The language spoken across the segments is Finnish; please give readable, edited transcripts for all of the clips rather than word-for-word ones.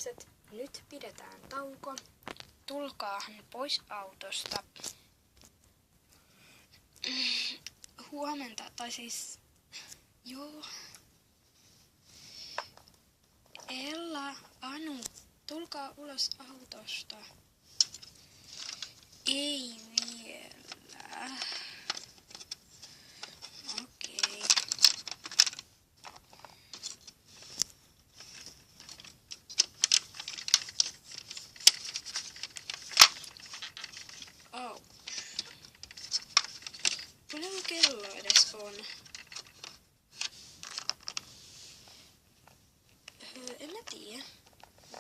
lapset, nyt pidetään tauko. Tulkaahan pois autosta. Huomenta, tai siis... Joo. Ella, Anu, tulkaa ulos autosta. Ei vielä. Okei. Oh. Paljonko kello edes on? En mä tiedä.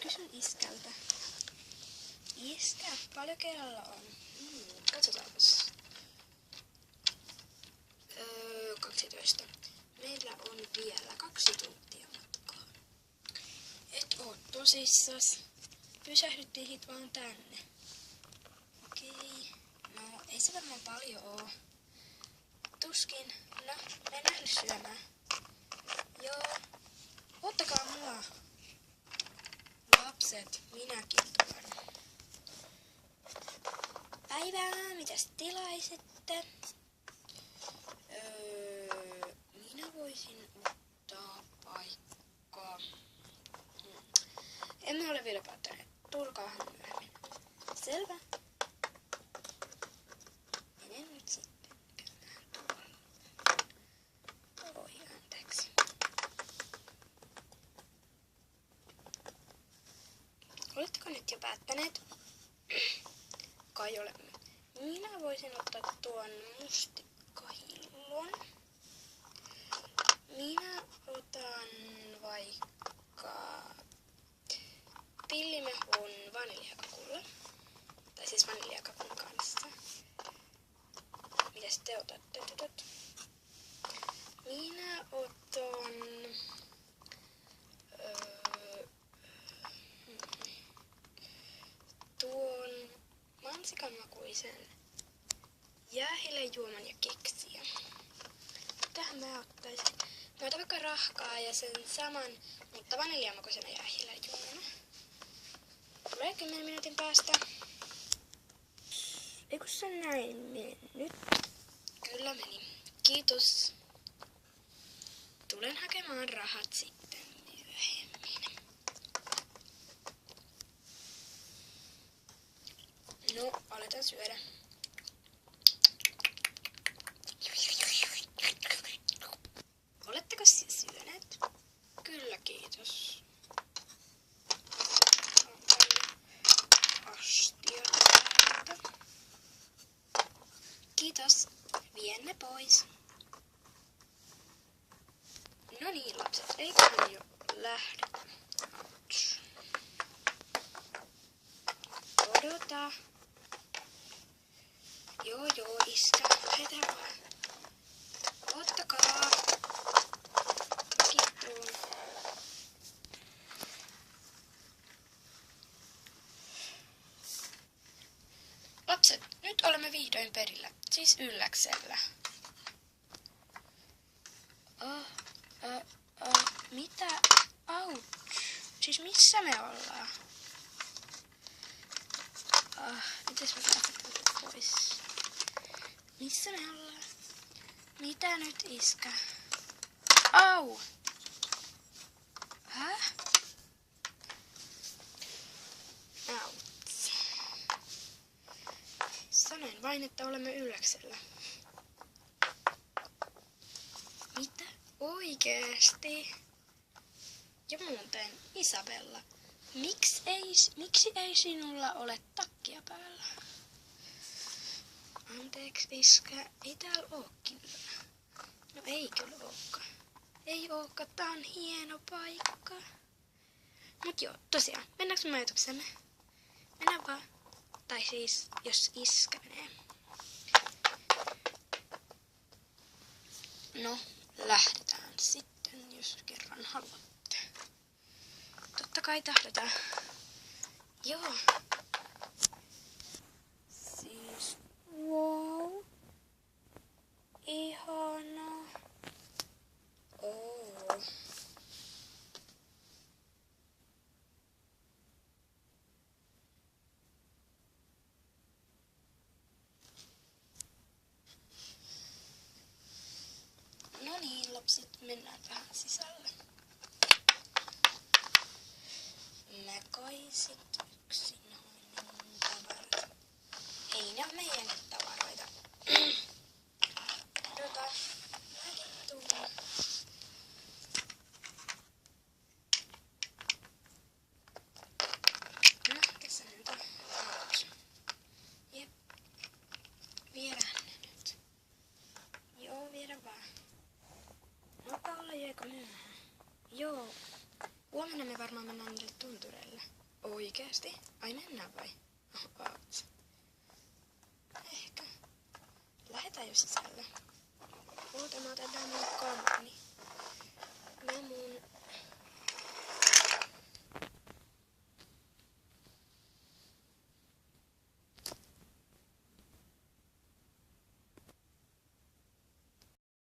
Kysyn iskältä. Iskä, paljon kello on? Katsotaanpas. 12. Meillä on vielä 2 tuntia matkaa. Et oo tosissas. Pysähdyttiin hit vaan tänne. Okei. No, ei se varmaan paljon oo. Tuskin. No, mennään syömään. Joo. Ottakaa mua. Lapset, minäkin tulen. Päivää, mitäs tilaisitte? Minä voisin ottaa paikkaa. Emme ole vielä päättäneet. Tulkaahan myöhemmin. Selvä. Menen nyt sitten käymään tuolla. Oi, anteeksi. Oletteko nyt jo päättäneet? Kai olemme. Minä voisin ottaa tuon mustikkahillon. Minä otan vaikka pillimehun vaniljakakulla. Tai siis vaniljakakun kanssa. Mitäs te otatte, tytöt? Minä otan... tuon mansikanmakuisen jäähilejuoman ja keksiä. Tähän mä ottaisin. Mä otan vaikka rahkaa ja sen saman, mutta vaniljamakuisena jäähilejuomana. Tulee 10 minuutin päästä. Eikö se näin mennyt? Kyllä meni. Kiitos. Tulen hakemaan rahat sitten myöhemmin. No, aletaan syödä. Oletteko siis syöneet? Kyllä, kiitos. Astia. Kiitos. Vien ne pois. No niin, lapset, eiköhän jo lähdetä. Odota. Joo, iskä. Lähdetään vaan. Ottakaa. Kittuun. Lapset, nyt olemme vihdoin perillä. Siis Ylläksellä. Mitä? Ouch. Siis missä me ollaan? Mites me päästään pois? Missä me ollaan? Mitä nyt, iskä? Au! Häh? Ouch. Sanoin vain, että olemme Ylläksellä. Mitä? Oikeesti? Ja muuten, Isabella, miksi ei sinulla ole takkia päällä? Anteeksi, iskä, ei täällä oo kyllä. No ei kyllä ookaan. Ei ookaan, tää on hieno paikka. Mut joo, tosiaan, mennäänkö me ajatuksemme? Mennään vaan. Tai siis, jos iskä menee. No, lähdetään sitten, jos kerran haluatte. Totta kai tahdotaan. Joo. Siis, wow. Ihana. Oh. Sitten mennään tähän sisälle. Mä kai sit yksin hoidin tavarat. Ei ne on meidänkin tavaroita. Mäkin tuun. No, tässä nyt on kaksi. Jep. Viedään ne nyt. Joo, viedä vaan. Alkaa olla jo aika myöhään. Joo. Huomenna me varmaan mennään niille tuntureille. Oikeesti? Ai mennään vai? Oot. Ehkä. Lähetään jo sisälle. Oota, mä otetaan niitä